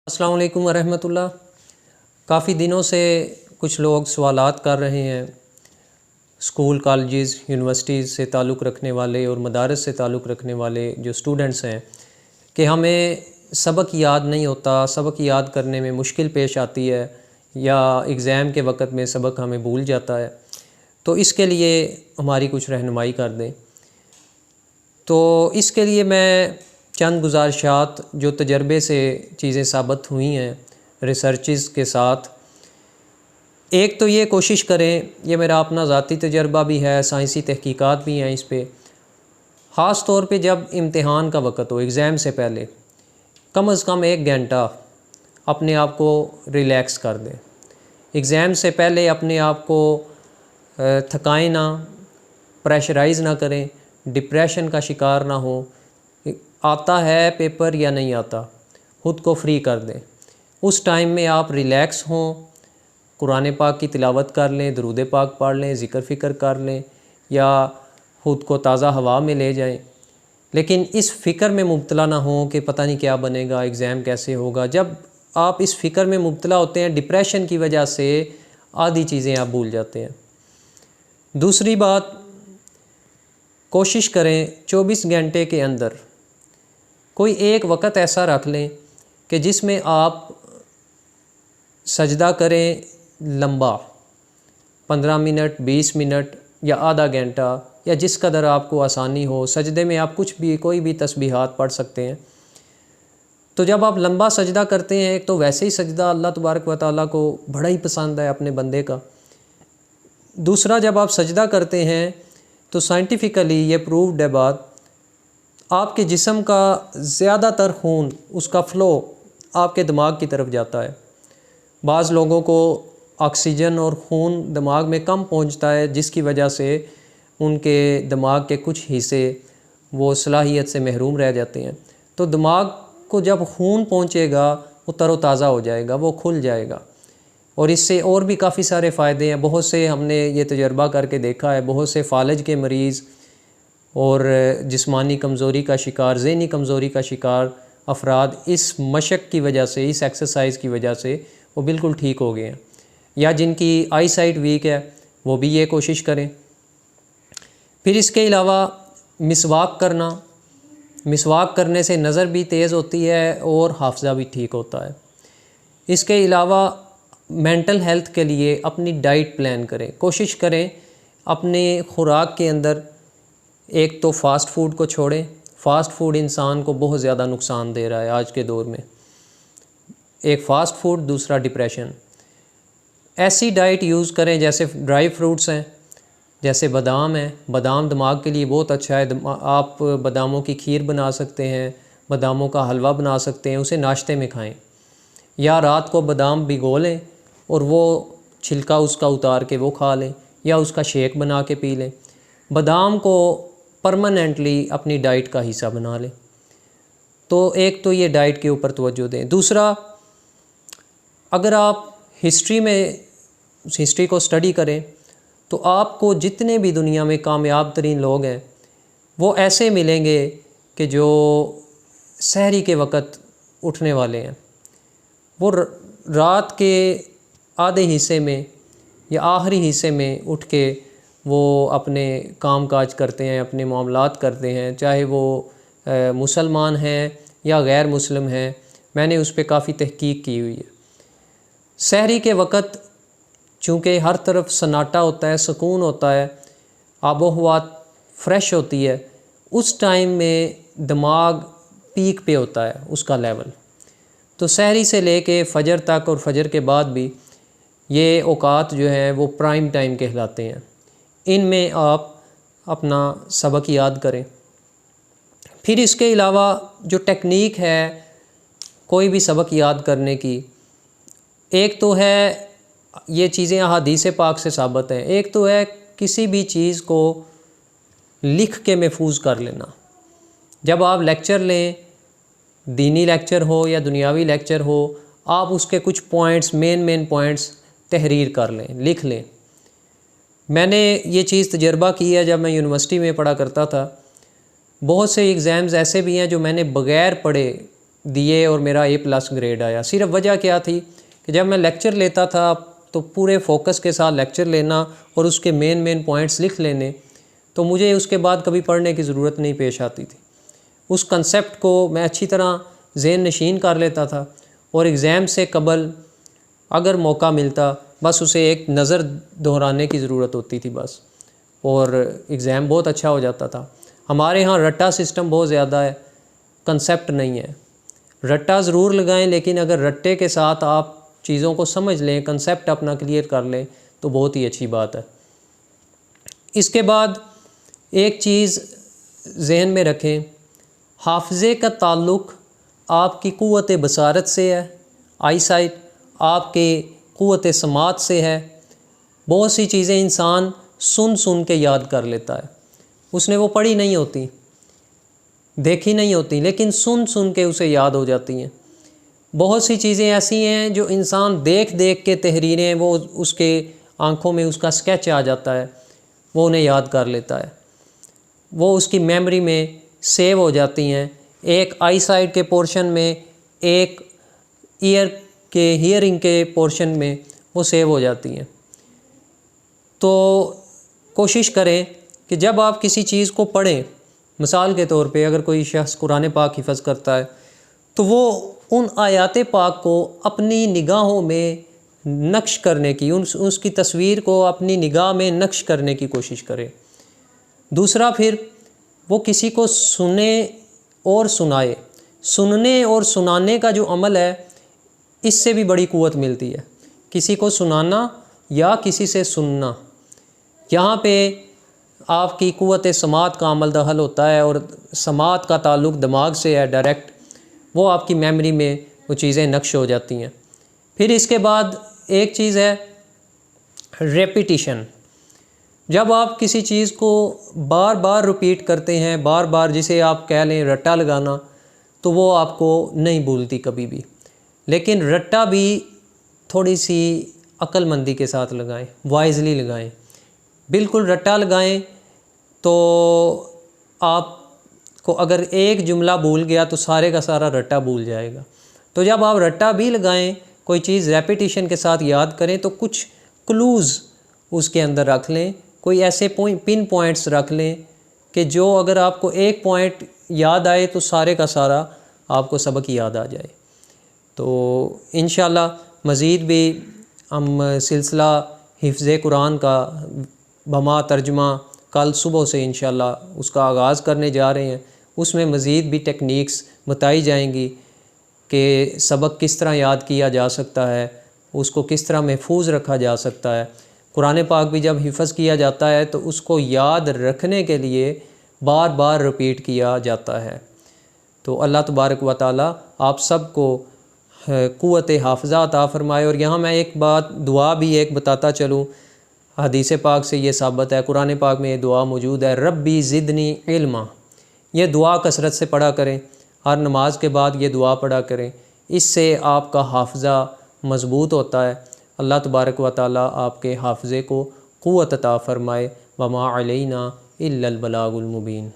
अस्सलाम वालेकुम वरहमतुल्लाह। काफ़ी दिनों से कुछ लोग सवालात कर रहे हैं स्कूल, कॉलेजेस, यूनिवर्सिटीज़ से ताल्लुक़ रखने वाले और मदारस से ताल्लुक़ रखने वाले जो स्टूडेंट्स हैं कि हमें सबक याद नहीं होता, सबक याद करने में मुश्किल पेश आती है या एग्ज़ाम के वक़्त में सबक हमें भूल जाता है। तो इसके लिए हमारी कुछ रहनुमाई कर दें। तो इसके लिए मैं चंद गुज़ारिशात जो तजर्बे से चीज़ें साबित हुई हैं रिसर्चेस के साथ। एक तो ये कोशिश करें, ये मेरा अपना ज़ाती तजर्बा भी है, साइंसी तहकीकात भी हैं इस पे। ख़ास तौर पे जब इम्तिहान का वक़्त हो, एग्ज़ाम से पहले कम से कम 1 घंटा अपने आप को रिलैक्स कर दें। एग्ज़ाम से पहले अपने आप को थकाएं ना, प्रेशराइज़ ना करें, डिप्रेशन का शिकार ना हो। आता है पेपर या नहीं आता, ख़ुद को फ्री कर दें। उस टाइम में आप रिलैक्स हों, कुरान पाक की तिलावत कर लें, दरूद पाक पढ़ लें, ज़िक्र फ़िक्र कर लें या ख़ुद को ताज़ा हवा में ले जाएं। लेकिन इस फ़िक्र में मुब्तला ना हो कि पता नहीं क्या बनेगा, एग्ज़ाम कैसे होगा। जब आप इस फ़िक्र में मुब्तला होते हैं, डिप्रेशन की वजह से आधी चीज़ें आप भूल जाते हैं। दूसरी बात, कोशिश करें 24 घंटे के अंदर कोई एक वक़्त ऐसा रख लें कि जिसमें आप सजदा करें लंबा, 15 मिनट, 20 मिनट या आधा घंटा या जिस कदर आपको आसानी हो। सजदे में आप कुछ भी, कोई भी तस्बीहात पढ़ सकते हैं। तो जब आप लंबा सजदा करते हैं, एक तो वैसे ही सजदा अल्लाह तबारक व तआला को बड़ा ही पसंद है अपने बंदे का। दूसरा, जब आप सजदा करते हैं तो साइंटिफिकली ये प्रूव्ड है बात, आपके जिस्म का ज़्यादातर खून, उसका फ़्लो आपके दिमाग की तरफ जाता है। बाज़ लोगों को ऑक्सीजन और खून दिमाग में कम पहुंचता है, जिसकी वजह से उनके दिमाग के कुछ हिस्से वो सलाहियत से महरूम रह जाते हैं। तो दिमाग को जब खून पहुंचेगा वो तरोताज़ा हो जाएगा, वो खुल जाएगा और इससे और भी काफ़ी सारे फ़ायदे हैं। बहुत से हमने ये तजर्बा करके देखा है, बहुत से फ़ालज के मरीज़ और जिस्मानी कमज़ोरी का शिकार, ज़हनी कमज़ोरी का शिकार अफराद इस मशक की वजह से, इस एक्सरसाइज की वजह से वो बिल्कुल ठीक हो गए हैं। या जिनकी आई साइट वीक है वो भी ये कोशिश करें। फिर इसके अलावा मिसवाक करना, मिसवाक करने से नज़र भी तेज़ होती है और हाफ़ज़ा भी ठीक होता है। इसके अलावा मेंटल हेल्थ के लिए अपनी डाइट प्लान करें। कोशिश करें अपने खुराक के अंदर एक तो फ़ास्ट फूड को छोड़ें। फ़ास्ट फूड इंसान को बहुत ज़्यादा नुकसान दे रहा है आज के दौर में। एक फ़ास्ट फूड, दूसरा डिप्रेशन। ऐसी डाइट यूज़ करें जैसे ड्राई फ्रूट्स हैं, जैसे बादाम है। बादाम दिमाग के लिए बहुत अच्छा है। आप बादामों की खीर बना सकते हैं, बादामों का हलवा बना सकते हैं, उसे नाश्ते में खाएं। या रात को बादाम भिगो लें और वो छिलका उसका उतार के वो खा लें या उसका शेक बना के पी लें। बादाम को परमानेंटली अपनी डाइट का हिस्सा बना लें। तो एक तो ये डाइट के ऊपर तवज्जो दें। दूसरा, अगर आप हिस्ट्री को स्टडी करें तो आपको जितने भी दुनिया में कामयाब तरीन लोग हैं वो ऐसे मिलेंगे कि जो सहरी के वक़्त उठने वाले हैं। वो रात के आधे हिस्से में या आखिरी हिस्से में उठ के वो अपने काम काज करते हैं, अपने मामलात करते हैं, चाहे वो मुसलमान हैं या गैर मुस्लिम हैं। मैंने उस पर काफ़ी तहकीक की हुई है। सहरी के वक़्त चूँकि हर तरफ सन्नाटा होता है, सुकून होता है, आबो हवा फ्रेश होती है, उस टाइम में दिमाग पीक पे होता है उसका लेवल। तो सहरी से लेके फ़जर तक और फ़जर के बाद भी ये औकात जो है वो प्राइम टाइम कहलाते हैं। इनमें आप अपना सबक याद करें। फिर इसके अलावा जो टेक्निक है कोई भी सबक याद करने की, एक तो है ये चीज़ें अहादीस पाक से साबित हैं, एक तो है किसी भी चीज़ को लिख के महफूज कर लेना। जब आप लेक्चर लें, दीनी लेक्चर हो या दुनियावी लेक्चर हो, आप उसके कुछ पॉइंट्स, मेन पॉइंट्स तहरीर कर लें, लिख लें। मैंने ये चीज़ तजर्बा की है जब मैं यूनिवर्सिटी में पढ़ा करता था। बहुत से एग्ज़ाम्स ऐसे भी हैं जो मैंने बग़ैर पढ़े दिए और मेरा A+ ग्रेड आया। सिर्फ वजह क्या थी कि जब मैं लेक्चर लेता था तो पूरे फोकस के साथ लेक्चर लेना और उसके मेन पॉइंट्स लिख लेने, तो मुझे उसके बाद कभी पढ़ने की ज़रूरत नहीं पेश आती थी। उस कंसेप्ट को मैं अच्छी तरह ज़हन नशीन कर लेता था और एग्ज़ाम से कबल अगर मौका मिलता बस उसे एक नज़र दोहराने की ज़रूरत होती थी बस, और एग्ज़ाम बहुत अच्छा हो जाता था। हमारे यहाँ रट्टा सिस्टम बहुत ज़्यादा है, कंसेप्ट नहीं है। रट्टा ज़रूर लगाएं, लेकिन अगर रट्टे के साथ आप चीज़ों को समझ लें, कंसेप्ट अपना क्लियर कर लें, तो बहुत ही अच्छी बात है। इसके बाद एक चीज़ ज़हन में रखें, हाफ़ज़े का ताल्लुक़ आपकी क़ुव्वत बसारत से है, आई साइट, आपके क़ुव्वत समात से है। बहुत सी चीज़ें इंसान सुन सुन के याद कर लेता है, उसने वो पढ़ी नहीं होती, देखी नहीं होती, लेकिन सुन सुन के उसे याद हो जाती हैं। बहुत सी चीज़ें ऐसी हैं जो इंसान देख देख के तहरीरें, वो उसके आँखों में उसका स्केच आ जाता है, वो उन्हें याद कर लेता है, वो उसकी मेमोरी में सेव हो जाती हैं। एक आई साइट के पोर्शन में, एक हियरिंग के पोर्शन में वो सेव हो जाती हैं। तो कोशिश करें कि जब आप किसी चीज़ को पढ़ें, मिसाल के तौर पे अगर कोई शख्स कुरान पाक हिफ़्ज़ करता है तो वो उन आयात पाक को अपनी निगाहों में नक्श करने की, उसकी तस्वीर को अपनी निगाह में नक्श करने की कोशिश करे। दूसरा, फिर वो किसी को सुने और सुनाए। सुनने और सुनाने का जो अमल है, इससे भी बड़ी क़ुव्वत मिलती है। किसी को सुनाना या किसी से सुनना, यहाँ पे आपकी क़ुव्वत समात का अमल दखल होता है, और समात का ताल्लुक़ दिमाग से है डायरेक्ट, वो आपकी मेमोरी में वो चीज़ें नक्श हो जाती हैं। फिर इसके बाद एक चीज़ है रेपिटिशन। जब आप किसी चीज़ को बार बार रिपीट करते हैं, बार बार, जिसे आप कह लें रट्टा लगाना, तो वो आपको नहीं भूलती कभी भी। लेकिन रट्टा भी थोड़ी सी अक्लमंदी के साथ लगाएं, वाइजली लगाएं। बिल्कुल रट्टा लगाएं तो आपको अगर एक जुमला भूल गया तो सारे का सारा रट्टा भूल जाएगा। तो जब आप रट्टा भी लगाएं, कोई चीज़ रेपिटिशन के साथ याद करें, तो कुछ क्लूज़ उसके अंदर रख लें, कोई ऐसे पिन पॉइंट्स रख लें कि जो अगर आपको एक पॉइंट याद आए तो सारे का सारा आपको सबक याद आ जाए। तो इंशाअल्लाह मज़ीद भी हम सिलसिला हिफ्ज़े कुरान का बमा तर्जुमा कल सुबह से इंशाअल्लाह उसका आगाज़ करने जा रहे हैं। उसमें मज़ीद भी टेक्निक्स बताई जाएंगी कि सबक किस तरह याद किया जा सकता है, उसको किस तरह महफूज रखा जा सकता है। कुरान पाक भी जब हिफ़्ज़ किया जाता है तो उसको याद रखने के लिए बार बार रिपीट किया जाता है। तो अल्लाह तबारक व तआला आप सबको क़ुव्वत हाफ़िज़ा अता फ़रमाए। और यहाँ मैं एक बात, दुआ भी एक बताता चलूँ, हदीस पाक से ये साबित है, कुरान पाक में ये दुआ मौजूद है, रब्बी ज़िदनी इल्मा। ये दुआ कसरत से पढ़ा करें, हर नमाज के बाद ये दुआ पढ़ा करें, इससे आपका हाफ़िज़ा मज़बूत होता है। अल्लाह तबारक व तआला आपके हाफ़िज़े को क़ुव्वत अता फ़रमाए। वमा अलैना इल्लल बलागुल मुबीन।